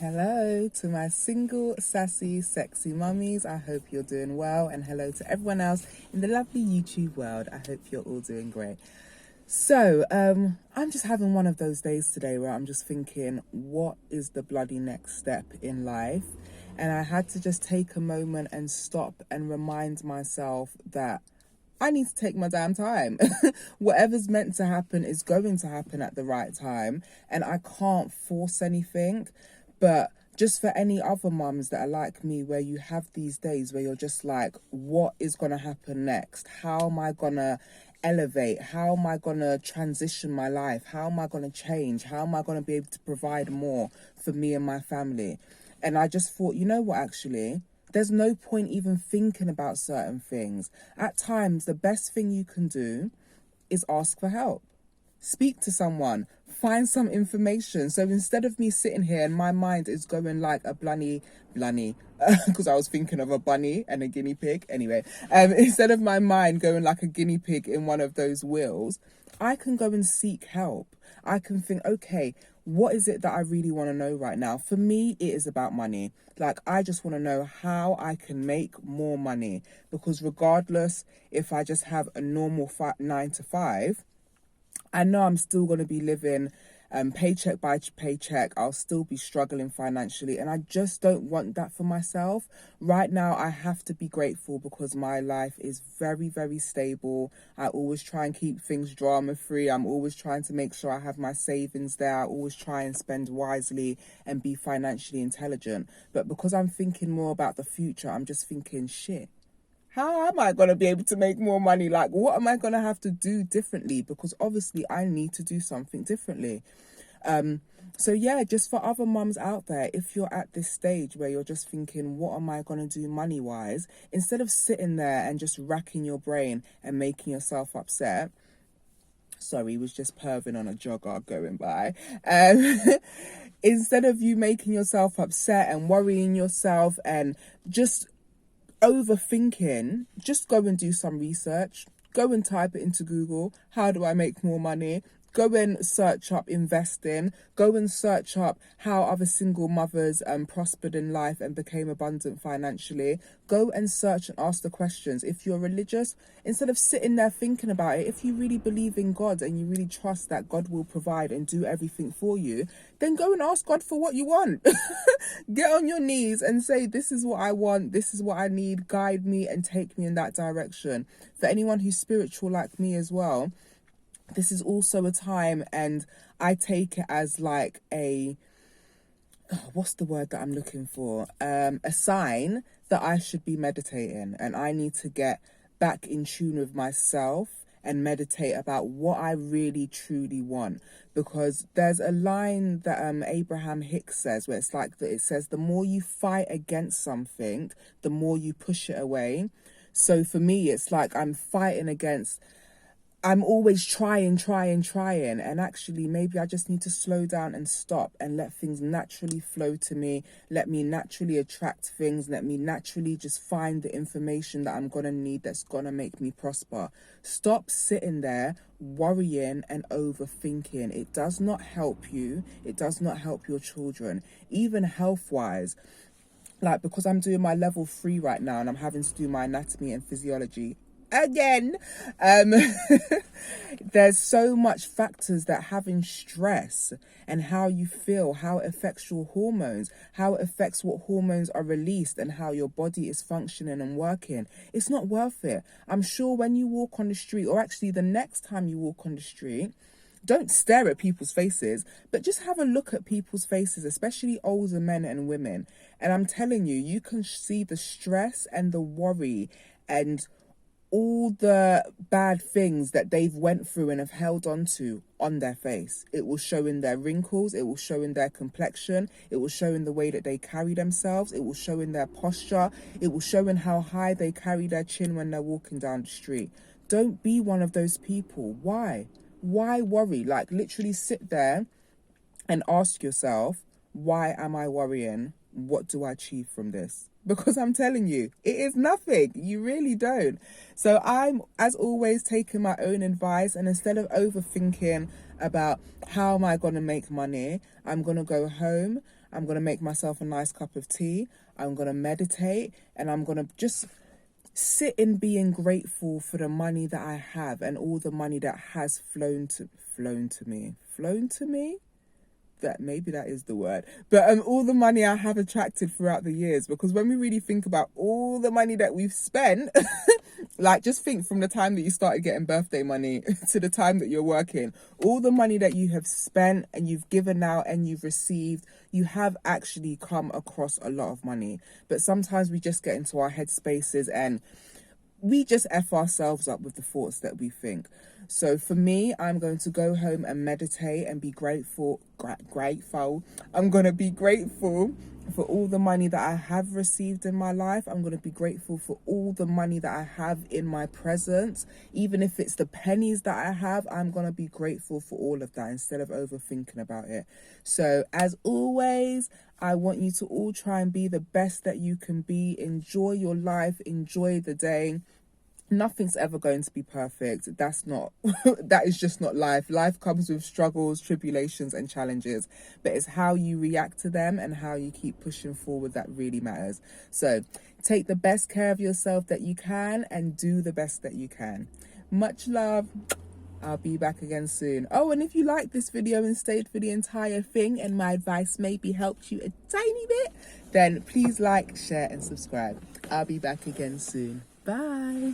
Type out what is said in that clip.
Hello to my single, sassy, sexy mummies. I hope you're doing well. And hello to everyone else in the lovely YouTube world. I hope you're all doing great. So, I'm just having one of those days today where I'm just thinking, what is the bloody next step in life? And I had to just take a moment and stop and remind myself that I need to take my damn time. Whatever's meant to happen is going to happen at the right time. And I can't force anything. But just for any other mums that are like me, where you have these days where you're just like, what is going to happen next? How am I going to elevate? How am I going to transition my life? How am I going to change? How am I going to be able to provide more for me and my family? And I just thought, you know what, actually, there's no point even thinking about certain things. At times, the best thing you can do is ask for help. Speak to someone, find some information. So instead of me sitting here and my mind is going like a blunny, because I was thinking of a bunny and a guinea pig. Anyway, instead of my mind going like a guinea pig in one of those wheels, I can go and seek help. I can think, okay, what is it that I really want to know right now? For me, it is about money. Like, I just want to know how I can make more money, because regardless if I just have a normal 9 to 5, I know I'm still going to be living paycheck by paycheck. I'll still be struggling financially, and I just don't want that for myself. Right now, I have to be grateful because my life is very, very stable. I always try and keep things drama free. I'm always trying to make sure I have my savings there. I always try and spend wisely and be financially intelligent. But because I'm thinking more about the future, I'm just thinking, shit. How am I going to be able to make more money? Like, what am I going to have to do differently? Because obviously I need to do something differently. So yeah, just for other mums out there, if you're at this stage where you're just thinking, what am I going to do money wise? Instead of sitting there and just racking your brain and making yourself upset. Sorry, was just perving on a jogger going by. Instead of you making yourself upset and worrying yourself and just overthinking, just go and do some research. Go and type it into Google. How do I make more money? Go and search up investing. Go and search up how other single mothers prospered in life and became abundant financially. Go and search and ask the questions. If you're religious, instead of sitting there thinking about it, if you really believe in God and you really trust that God will provide and do everything for you, then go and ask God for what you want. Get on your knees and say, this is what I want, this is what I need, guide me and take me in that direction. For anyone who's spiritual like me as well, this is also a time, and I take it as like what's the word that I'm looking for? A sign that I should be meditating, and I need to get back in tune with myself and meditate about what I really truly want. Because there's a line that Abraham Hicks says, where it's like that. It says, the more you fight against something, the more you push it away. So for me, it's like I'm always trying. And actually, maybe I just need to slow down and stop and let things naturally flow to me. Let me naturally attract things. Let me naturally just find the information that I'm going to need that's going to make me prosper. Stop sitting there worrying and overthinking. It does not help you. It does not help your children, even health-wise. Like, because I'm doing my level 3 right now and I'm having to do my anatomy and physiology again, there's so much factors that having stress and how you feel, how it affects your hormones, how it affects what hormones are released and how your body is functioning and working. It's not worth it. I'm sure when you walk on the street, or actually the next time you walk on the street, don't stare at people's faces, but just have a look at people's faces, especially older men and women. And I'm telling you, you can see the stress and the worry and all the bad things that they've went through and have held on to on their face. It will show in their wrinkles, it will show in their complexion, it will show in the way that they carry themselves, it will show in their posture, it will show in how high they carry their chin when they're walking down the street. Don't be one of those people. Why? Why worry? Like, literally sit there and ask yourself, why am I worrying? What do I achieve from this? because I'm telling you, it is nothing. You really don't. So I'm, as always, taking my own advice, and instead of overthinking about how am I going to make money, I'm going to go home, I'm going to make myself a nice cup of tea, I'm going to meditate, and I'm going to just sit in being grateful for the money that I have and all the money that has flown to me. That maybe that is the word, but all the money I have attracted throughout the years, because when we really think about all the money that we've spent, like just think from the time that you started getting birthday money to the time that you're working, all the money that you have spent and you've given out and you've received, you have actually come across a lot of money. But sometimes we just get into our head spaces and we just F ourselves up with the thoughts that we think. So for me, I'm going to go home and meditate and be grateful. I'm going to be grateful for all the money that I have received in my life. I'm going to be grateful for all the money that I have in my presence. Even if it's the pennies that I have, I'm going to be grateful for all of that instead of overthinking about it. So as always, I want you to all try and be the best that you can be. Enjoy your life. Enjoy the day. Nothing's ever going to be perfect. That is just not life. Life comes with struggles, tribulations, and challenges, but it's how you react to them and how you keep pushing forward that really matters. So take the best care of yourself that you can and do the best that you can. Much love. I'll be back again soon. Oh, and if you liked this video and stayed for the entire thing and my advice maybe helped you a tiny bit, then please like, share, and subscribe. I'll be back again soon. Bye.